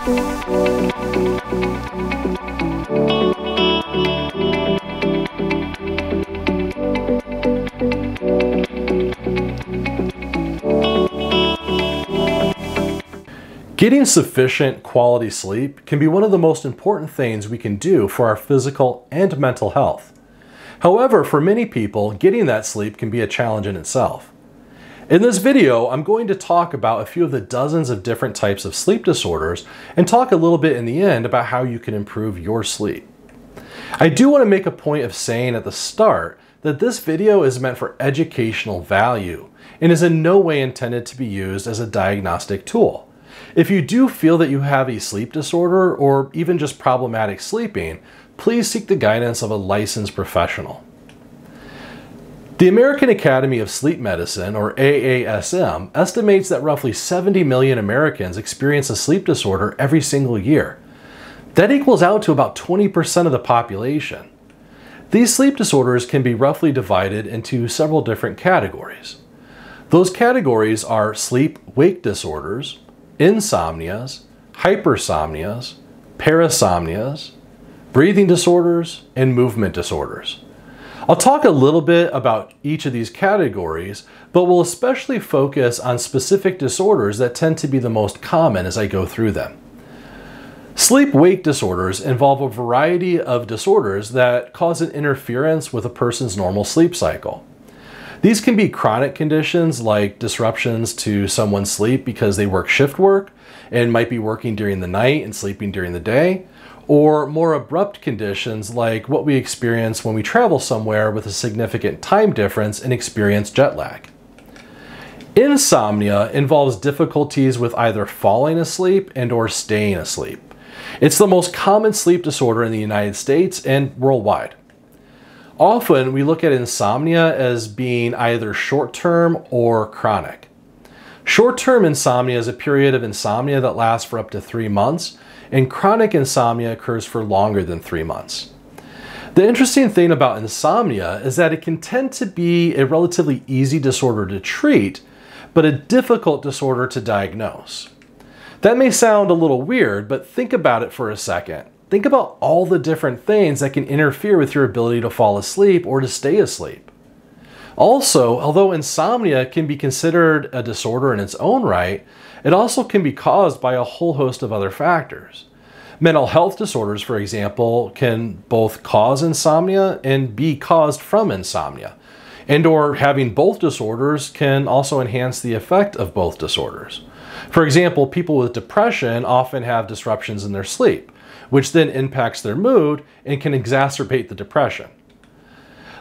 Getting sufficient quality sleep can be one of the most important things we can do for our physical and mental health. However, for many people, getting that sleep can be a challenge in itself. In this video, I'm going to talk about a few of the dozens of different types of sleep disorders and talk a little bit in the end about how you can improve your sleep. I do want to make a point of saying at the start that this video is meant for educational value and is in no way intended to be used as a diagnostic tool. If you do feel that you have a sleep disorder or even just problematic sleeping, please seek the guidance of a licensed professional. The American Academy of Sleep Medicine, or AASM, estimates that roughly 70 million Americans experience a sleep disorder every single year. That equals out to about 20% of the population. These sleep disorders can be roughly divided into several different categories. Those categories are sleep-wake disorders, insomnias, hypersomnias, parasomnias, breathing disorders, and movement disorders. I'll talk a little bit about each of these categories, but we'll especially focus on specific disorders that tend to be the most common as I go through them. Sleep-wake disorders involve a variety of disorders that cause an interference with a person's normal sleep cycle. These can be chronic conditions like disruptions to someone's sleep because they work shift work and might be working during the night and sleeping during the day, or more abrupt conditions like what we experience when we travel somewhere with a significant time difference and experience jet lag. Insomnia involves difficulties with either falling asleep and/or staying asleep. It's the most common sleep disorder in the United States and worldwide. Often, we look at insomnia as being either short-term or chronic. Short-term insomnia is a period of insomnia that lasts for up to 3 months, and chronic insomnia occurs for longer than 3 months. The interesting thing about insomnia is that it can tend to be a relatively easy disorder to treat, but a difficult disorder to diagnose. That may sound a little weird, but think about it for a second. Think about all the different things that can interfere with your ability to fall asleep or to stay asleep. Also, although insomnia can be considered a disorder in its own right, it also can be caused by a whole host of other factors. Mental health disorders, for example, can both cause insomnia and be caused from insomnia. And/or having both disorders can also enhance the effect of both disorders. For example, people with depression often have disruptions in their sleep, which then impacts their mood and can exacerbate the depression.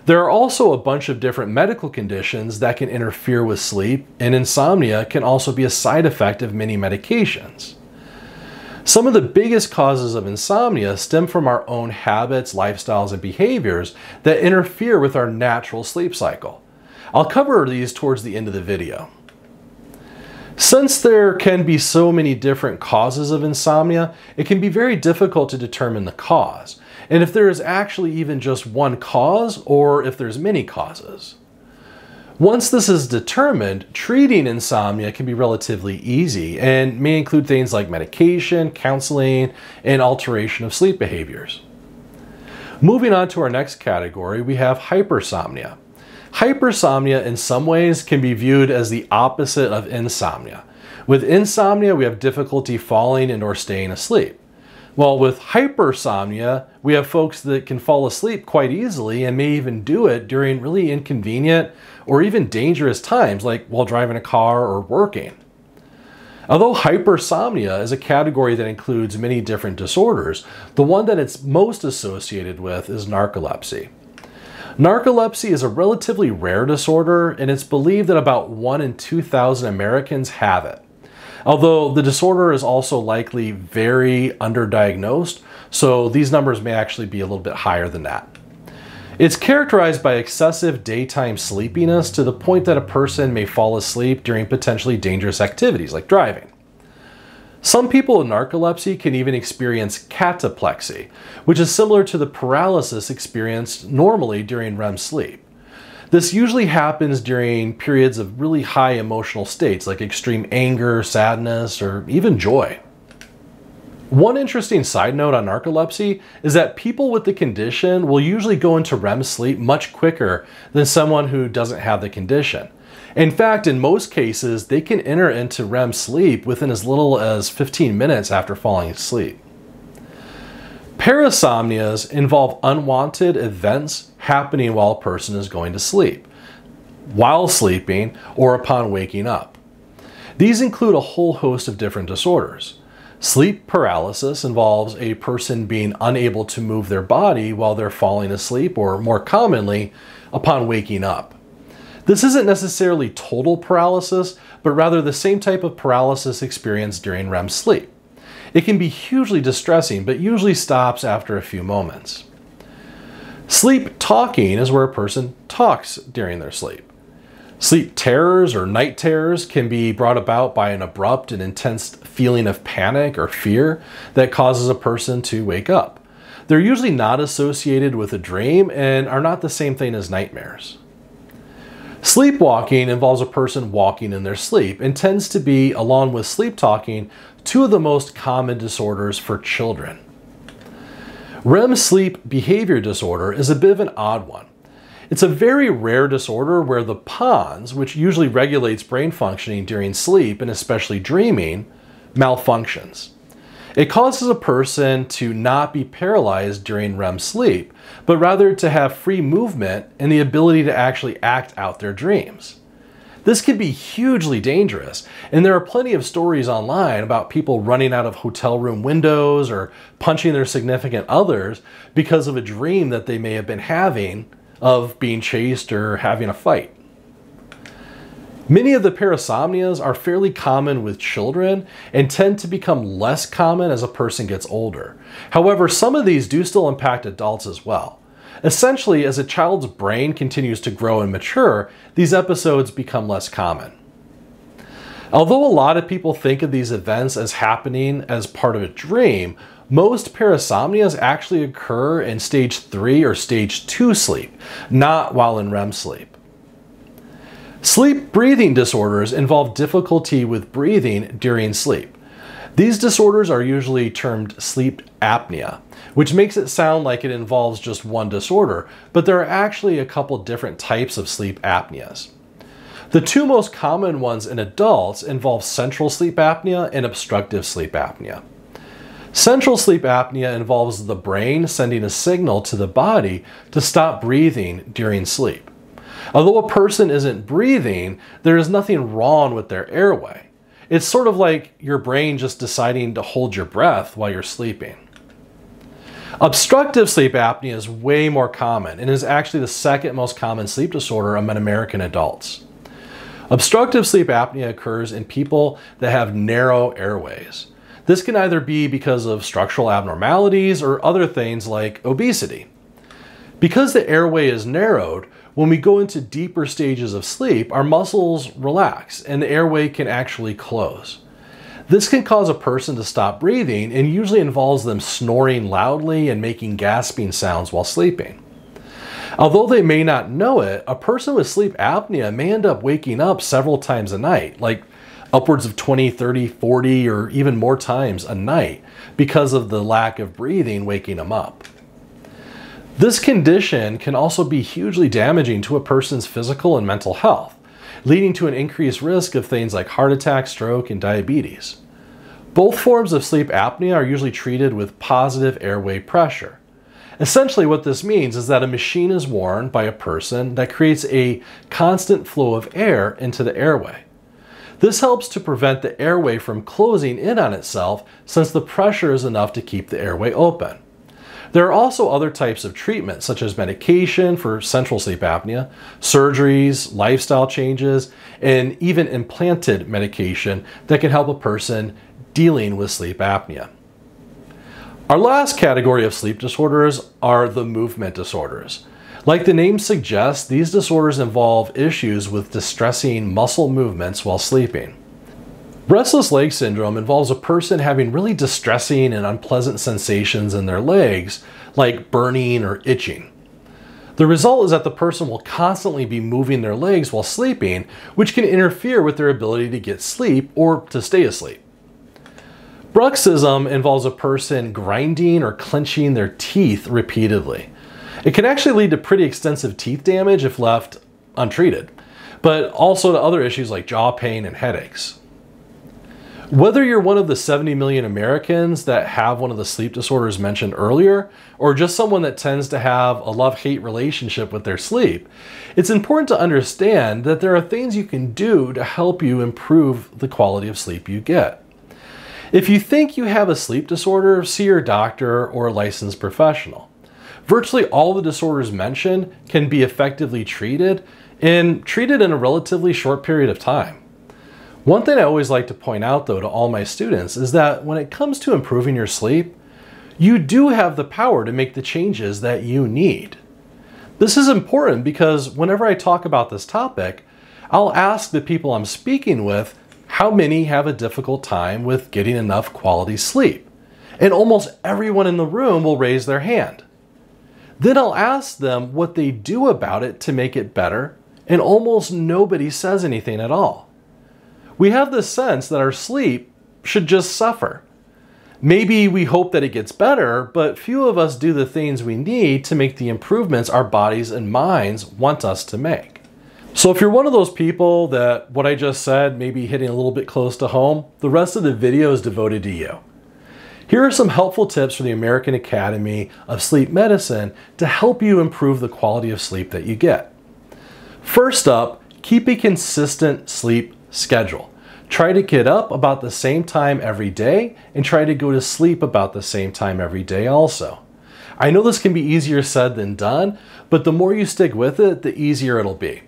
There are also a bunch of different medical conditions that can interfere with sleep, and insomnia can also be a side effect of many medications. Some of the biggest causes of insomnia stem from our own habits, lifestyles, and behaviors that interfere with our natural sleep cycle. I'll cover these towards the end of the video. Since there can be so many different causes of insomnia, it can be very difficult to determine the cause, and if there is actually even just one cause or if there's many causes. Once this is determined, treating insomnia can be relatively easy and may include things like medication, counseling, and alteration of sleep behaviors. Moving on to our next category, we have hypersomnia. Hypersomnia in some ways can be viewed as the opposite of insomnia. With insomnia, we have difficulty falling and/or staying asleep. While with hypersomnia, we have folks that can fall asleep quite easily and may even do it during really inconvenient or even dangerous times, like while driving a car or working. Although hypersomnia is a category that includes many different disorders, the one that it's most associated with is narcolepsy. Narcolepsy is a relatively rare disorder, and it's believed that about 1 in 2,000 Americans have it. Although the disorder is also likely very underdiagnosed, so these numbers may actually be a little bit higher than that. It's characterized by excessive daytime sleepiness to the point that a person may fall asleep during potentially dangerous activities like driving. Some people with narcolepsy can even experience cataplexy, which is similar to the paralysis experienced normally during REM sleep. This usually happens during periods of really high emotional states like extreme anger, sadness, or even joy. One interesting side note on narcolepsy is that people with the condition will usually go into REM sleep much quicker than someone who doesn't have the condition. In fact, in most cases, they can enter into REM sleep within as little as 15 minutes after falling asleep. Parasomnias involve unwanted events happening while a person is going to sleep, while sleeping, or upon waking up. These include a whole host of different disorders. Sleep paralysis involves a person being unable to move their body while they're falling asleep, or more commonly, upon waking up. This isn't necessarily total paralysis, but rather the same type of paralysis experienced during REM sleep. It can be hugely distressing, but usually stops after a few moments. Sleep talking is where a person talks during their sleep. Sleep terrors or night terrors can be brought about by an abrupt and intense feeling of panic or fear that causes a person to wake up. They're usually not associated with a dream and are not the same thing as nightmares. Sleepwalking involves a person walking in their sleep and tends to be, along with sleep talking, two of the most common disorders for children. REM sleep behavior disorder is a bit of an odd one. It's a very rare disorder where the pons, which usually regulates brain functioning during sleep and especially dreaming, malfunctions. It causes a person to not be paralyzed during REM sleep, but rather to have free movement and the ability to actually act out their dreams. This can be hugely dangerous, and there are plenty of stories online about people running out of hotel room windows or punching their significant others because of a dream that they may have been having of being chased or having a fight. Many of the parasomnias are fairly common with children and tend to become less common as a person gets older. However, some of these do still impact adults as well. Essentially, as a child's brain continues to grow and mature, these episodes become less common. Although a lot of people think of these events as happening as part of a dream, most parasomnias actually occur in stage 3 or stage 2 sleep, not while in REM sleep. Sleep breathing disorders involve difficulty with breathing during sleep. These disorders are usually termed sleep apnea, which makes it sound like it involves just one disorder, but there are actually a couple different types of sleep apneas. The two most common ones in adults involve central sleep apnea and obstructive sleep apnea. Central sleep apnea involves the brain sending a signal to the body to stop breathing during sleep. Although a person isn't breathing, there is nothing wrong with their airway. It's sort of like your brain just deciding to hold your breath while you're sleeping. Obstructive sleep apnea is way more common and is actually the second most common sleep disorder among American adults. Obstructive sleep apnea occurs in people that have narrow airways. This can either be because of structural abnormalities or other things like obesity. Because the airway is narrowed, when we go into deeper stages of sleep, our muscles relax and the airway can actually close. This can cause a person to stop breathing and usually involves them snoring loudly and making gasping sounds while sleeping. Although they may not know it, a person with sleep apnea may end up waking up several times a night, like upwards of 20, 30, 40, or even more times a night because of the lack of breathing waking them up. This condition can also be hugely damaging to a person's physical and mental health, leading to an increased risk of things like heart attack, stroke, and diabetes. Both forms of sleep apnea are usually treated with positive airway pressure. Essentially what this means is that a machine is worn by a person that creates a constant flow of air into the airway. This helps to prevent the airway from closing in on itself since the pressure is enough to keep the airway open. There are also other types of treatment, such as medication for central sleep apnea, surgeries, lifestyle changes, and even implanted medication that can help a person dealing with sleep apnea. Our last category of sleep disorders are the movement disorders. Like the name suggests, these disorders involve issues with distressing muscle movements while sleeping. Restless leg syndrome involves a person having really distressing and unpleasant sensations in their legs, like burning or itching. The result is that the person will constantly be moving their legs while sleeping, which can interfere with their ability to get sleep or to stay asleep. Bruxism involves a person grinding or clenching their teeth repeatedly. It can actually lead to pretty extensive teeth damage if left untreated, but also to other issues like jaw pain and headaches. Whether you're one of the 70 million Americans that have one of the sleep disorders mentioned earlier, or just someone that tends to have a love-hate relationship with their sleep, it's important to understand that there are things you can do to help you improve the quality of sleep you get. If you think you have a sleep disorder, see your doctor or a licensed professional. Virtually all the disorders mentioned can be effectively treated in a relatively short period of time. One thing I always like to point out though to all my students is that when it comes to improving your sleep, you do have the power to make the changes that you need. This is important because whenever I talk about this topic, I'll ask the people I'm speaking with how many have a difficult time with getting enough quality sleep. And almost everyone in the room will raise their hand. Then I'll ask them what they do about it to make it better, and almost nobody says anything at all. We have this sense that our sleep should just suffer. Maybe we hope that it gets better, but few of us do the things we need to make the improvements our bodies and minds want us to make. So if you're one of those people that what I just said may be hitting a little bit close to home, the rest of the video is devoted to you. Here are some helpful tips from the American Academy of Sleep Medicine to help you improve the quality of sleep that you get. First up, keep a consistent sleep schedule. Try to get up about the same time every day and try to go to sleep about the same time every day also. I know this can be easier said than done, but the more you stick with it, the easier it'll be.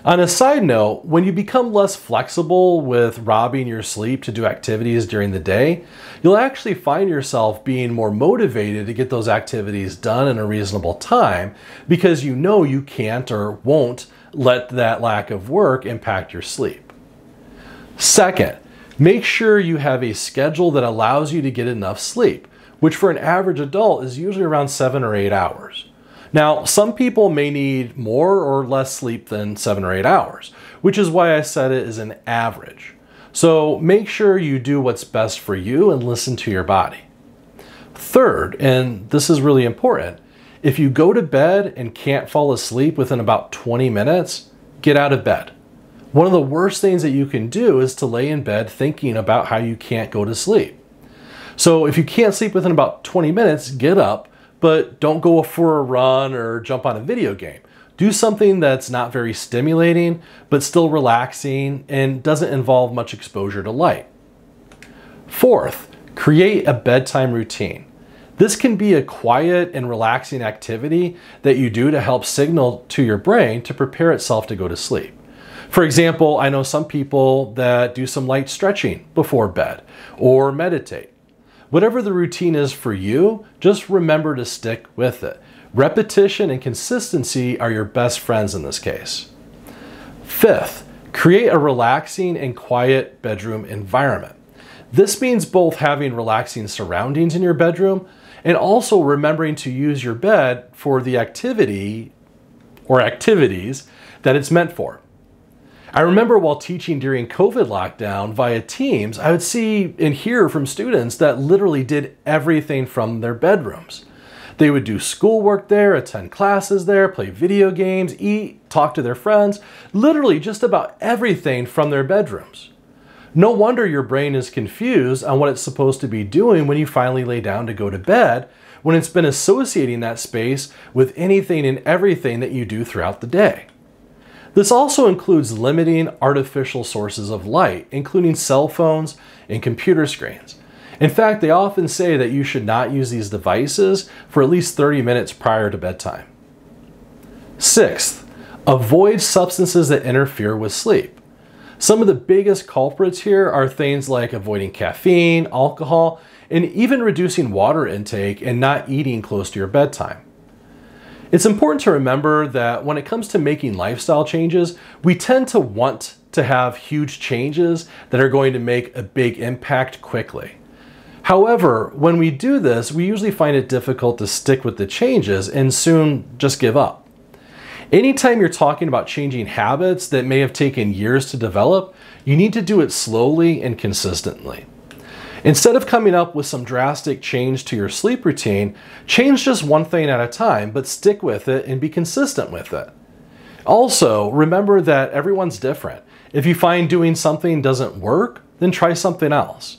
On a side note, when you become less flexible with robbing your sleep to do activities during the day, you'll actually find yourself being more motivated to get those activities done in a reasonable time because you know you can't or won't let that lack of work impact your sleep. Second, make sure you have a schedule that allows you to get enough sleep, which for an average adult is usually around 7 or 8 hours. Now, some people may need more or less sleep than 7 or 8 hours, which is why I said it is an average. So make sure you do what's best for you and listen to your body. Third, and this is really important, if you go to bed and can't fall asleep within about 20 minutes, get out of bed. One of the worst things that you can do is to lay in bed thinking about how you can't go to sleep. So if you can't sleep within about 20 minutes, get up, but don't go for a run or jump on a video game. Do something that's not very stimulating, but still relaxing and doesn't involve much exposure to light. Fourth, create a bedtime routine. This can be a quiet and relaxing activity that you do to help signal to your brain to prepare itself to go to sleep. For example, I know some people that do some light stretching before bed or meditate. Whatever the routine is for you, just remember to stick with it. Repetition and consistency are your best friends in this case. Fifth, create a relaxing and quiet bedroom environment. This means both having relaxing surroundings in your bedroom and also remembering to use your bed for the activity or activities that it's meant for. I remember while teaching during COVID lockdown via Teams, I would see and hear from students that literally did everything from their bedrooms. They would do schoolwork there, attend classes there, play video games, eat, talk to their friends, literally just about everything from their bedrooms. No wonder your brain is confused on what it's supposed to be doing when you finally lay down to go to bed, when it's been associating that space with anything and everything that you do throughout the day. This also includes limiting artificial sources of light, including cell phones and computer screens. In fact, they often say that you should not use these devices for at least 30 minutes prior to bedtime. Sixth, avoid substances that interfere with sleep. Some of the biggest culprits here are things like avoiding caffeine, alcohol, and even reducing water intake and not eating close to your bedtime. It's important to remember that when it comes to making lifestyle changes, we tend to want to have huge changes that are going to make a big impact quickly. However, when we do this, we usually find it difficult to stick with the changes and soon just give up. Anytime you're talking about changing habits that may have taken years to develop, you need to do it slowly and consistently. Instead of coming up with some drastic change to your sleep routine, change just one thing at a time, but stick with it and be consistent with it. Also, remember that everyone's different. If you find doing something doesn't work, then try something else.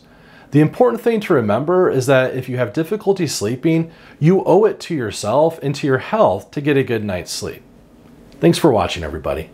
The important thing to remember is that if you have difficulty sleeping, you owe it to yourself and to your health to get a good night's sleep. Thanks for watching, everybody.